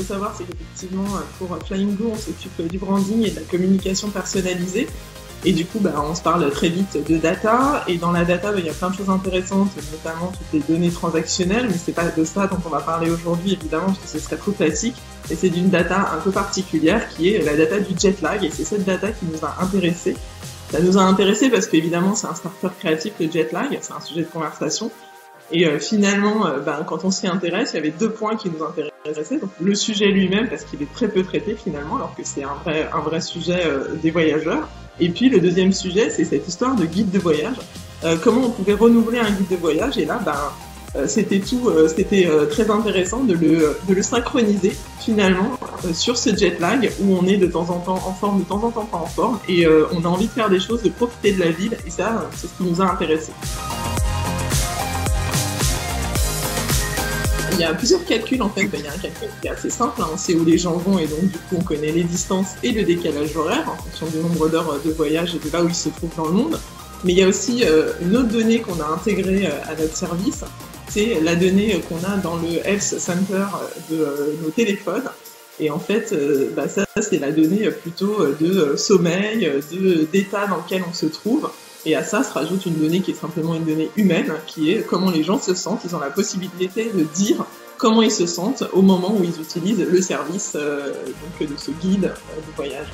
faut savoir, c'est qu'effectivement, pour Flyingo, on s'occupe du branding et de la communication personnalisée. Et du coup, on se parle très vite de data. Et dans la data, il y a plein de choses intéressantes, notamment toutes les données transactionnelles. Mais c'est pas de ça dont on va parler aujourd'hui, évidemment, parce que ce serait trop classique. Et c'est d'une data un peu particulière qui est la data du jet lag. Et c'est cette data qui nous a intéressés. Ça nous a intéressés parce qu'évidemment, c'est un starter créatif, le jet lag. C'est un sujet de conversation. Et finalement, quand on s'y intéresse, il y avait 2 points qui nous intéressaient. Donc, le sujet lui-même, parce qu'il est très peu traité finalement, alors que c'est un vrai sujet des voyageurs. Et puis le deuxième sujet, c'est cette histoire de guide de voyage. Comment on pouvait renouveler un guide de voyage. Et là, c'était très intéressant de le synchroniser finalement sur ce jet lag où on est de temps en temps en forme, de temps en temps pas en forme. Et on a envie de faire des choses, de profiter de la ville. Et ça, c'est ce qui nous a intéressés. Il y a plusieurs calculs en fait. Il y a un calcul qui est assez simple, on sait où les gens vont et donc du coup on connaît les distances et le décalage horaire en fonction du nombre d'heures de voyage et de là où ils se trouvent dans le monde. Mais il y a aussi une autre donnée qu'on a intégrée à notre service, c'est la donnée qu'on a dans le Health Center de nos téléphones. Et en fait, ça c'est la donnée plutôt de sommeil, d'état dans lequel on se trouve. Et à ça se rajoute une donnée qui est simplement une donnée humaine, qui est comment les gens se sentent. Ils ont la possibilité de dire comment ils se sentent au moment où ils utilisent le service de ce guide de voyage.